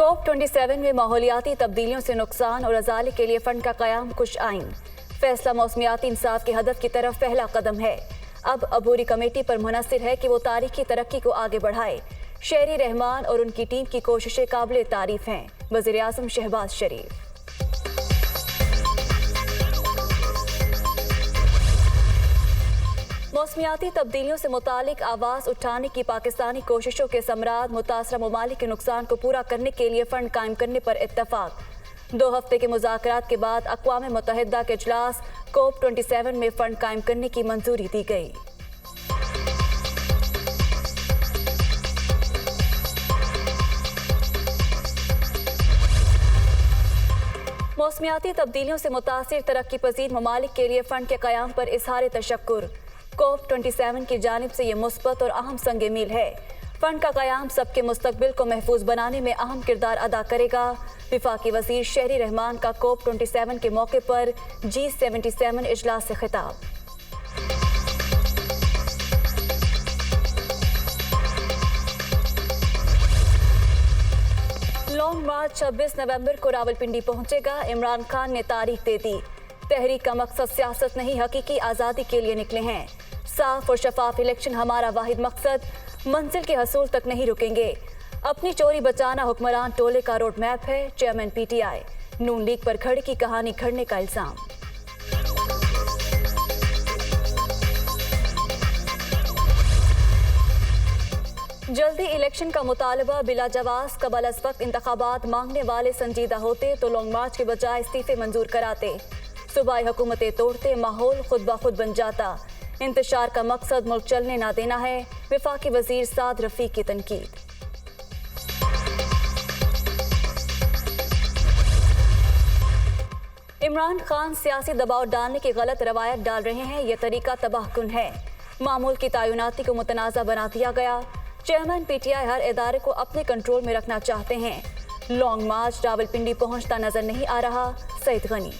COP27 में माहौलियाती तब्दीलियों से नुकसान और अजाले के लिए फंड का क़याम कुछ आइन। फैसला मौसमियाती इंसाफ के हदफ की तरफ पहला कदम है। अब अबूरी कमेटी पर मुनहसर है कि वो तारीखी तरक्की को आगे बढ़ाए। शेरी रहमान और उनकी टीम की कोशिशें काबिल तारीफ हैं। वज़ीर आज़म शहबाज शरीफ। मौसमियाती तब्दीलियों से मुतालिक आवाज़ उठाने की पाकिस्तानी कोशिशों के समराद मुतासरा ममालिक के नुकसान को पूरा करने के लिए फ़ंड कायम करने पर इत्तफाक। 2 हफ्ते के मुज़ाकरात के बाद अक़वाम मुत्तहिदा के इजलास COP27 में फ़ंड कायम करने की मंजूरी दी गई। मौसमियाती तब्दीलियों से मुतासिर तरक्की पजीर ममालिक के लिए फ़ंड के क़याम पर इज़हार तशक्कुर। COP27 की जानिब से ये मुस्बत और अहम संग मील है। फ़ंड का क़याम सबके मुस्तकबिल को महफूज बनाने में अहम किरदार अदा करेगा। विफाकी वज़ीर शेरी रहमान का COP27 के मौके पर G77 इजलास से खिताब। लॉन्ग मार्च 26 नवंबर को रावलपिंडी पहुंचेगा। इमरान खान ने तारीख दे दी। तहरीक का मकसद सियासत नहीं, हकीकी आज़ादी के लिए निकले हैं। साफ और शफाफ इलेक्शन हमारा वाहिद मकसद, मंजिल के हसूल तक नहीं रुकेंगे। अपनी चोरी बचाना हुक्मरान टोले का रोड मैप है। Chairman PTI। नून लीग पर घड़ की कहानी घड़ने का इल्जाम। जल्दी इलेक्शन का मुतालबा बिला जवाज कबल अज वक्त इंतखाबात मांगने वाले संजीदा होते तो लॉन्ग मार्च के बजाय इस्तीफे मंजूर कराते। सूबाई हुकूमतें तोड़ते माहौल खुद ब खुद बन जाता। इंतशार का मकसद मुल्क चलने ना देना है। विफाकी वजीर साद रफीक की तनकीद। इमरान खान सियासी दबाव डालने की गलत रवायत डाल रहे हैं। यह तरीका तबाहकुन है। मामूल की तैनाती को मुतनाज़ा बना दिया गया। चेयरमैन PTI हर इदारे को अपने कंट्रोल में रखना चाहते हैं। लॉन्ग मार्च रावलपिंडी पहुंचता नजर नहीं आ रहा। सईद गनी।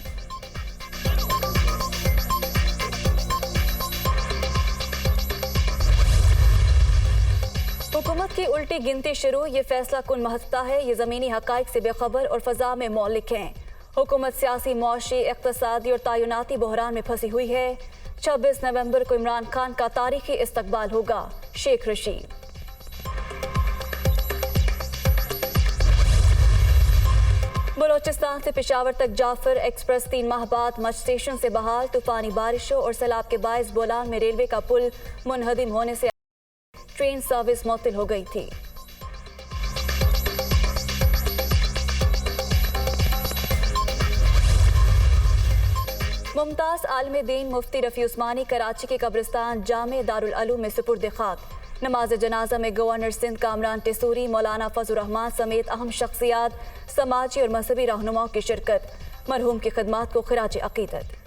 हुकूमत की उल्टी गिनती शुरू। ये फैसला कुन महत्ता है। ये ज़मीनी हक़ाइक़ से बेखबर और फ़ज़ा में मौलिक हैं। हुकूमत सियासी, मुआशी, इक़्तिसादी और तयनाती बहरान में फंसी हुई है। 26 नवंबर को इमरान खान का तारीखी इस्तकबाल होगा। शेख रशीद। बलोचिस्तान से पेशावर तक जाफर एक्सप्रेस 3 माह बाद मच स्टेशन से बहाल। तूफानी बारिशों और सैलाब के बायस बोलान में रेलवे का पुल मुनहदिम होने से ट्रेन सर्विस मुअत्तल हो गई थी। मुमताज आलिम दीन मुफ्ती रफ़ी उस्मानी कराची के कब्रिस्तान जामे दारुल उलूम में सुपुर्द खाक। नमाज जनाजा में गवर्नर सिंध कामरान टेसूरी, मौलाना फजल रहमान समेत अहम शख्सियात, समाजी और मजहबी रहनुमाओं की शिरकत। मरहूम की खिदमात को खिराज अकीदत।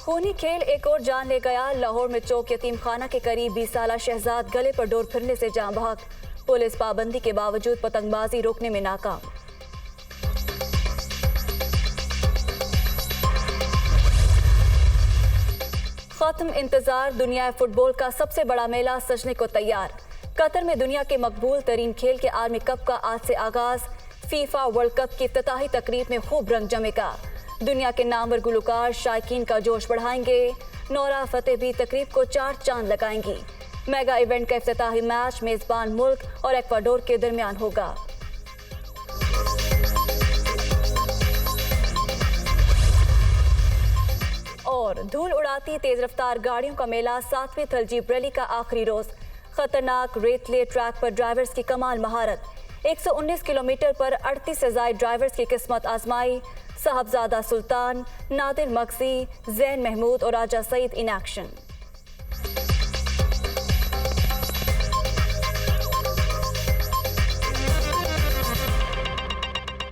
खूनी खेल एक और जान ले गया। लाहौर में चौक यतीम खाना के करीब 20 साला शहजाद गले पर डोर फिरने से जान बहक। पुलिस पाबंदी के बावजूद पतंगबाजी रोकने में नाकाम। खत्म इंतजार। दुनिया फुटबॉल का सबसे बड़ा मेला सजने को तैयार। कतर में दुनिया के मकबूल तरीन खेल के आर्मी कप का आज से आगाज। FIFA वर्ल्ड कप की इफ्तिताही तकरीब में खूब रंग जमेगा। दुनिया के नामवर गुलकार शायकीन का जोश बढ़ाएंगे। नोरा फतेह भी तकरीब को 4 चांद लगाएंगी। मेगा इवेंट का इफ्तिताही मैच मेजबान मुल्क और एक्वाडोर के दरमियान होगा। और धूल उड़ाती तेज रफ्तार गाड़ियों का मेला 7वीं तहजीब रैली का आखिरी रोज। खतरनाक रेतले ट्रैक पर ड्राइवर्स की कमाल महारत। 119 किलोमीटर पर 38 से ज्यादा ड्राइवर्स की किस्मत आजमाई। साहबजादा सुल्तान, नादिर मगजी, जैन महमूद और राजा सईद इन एक्शन।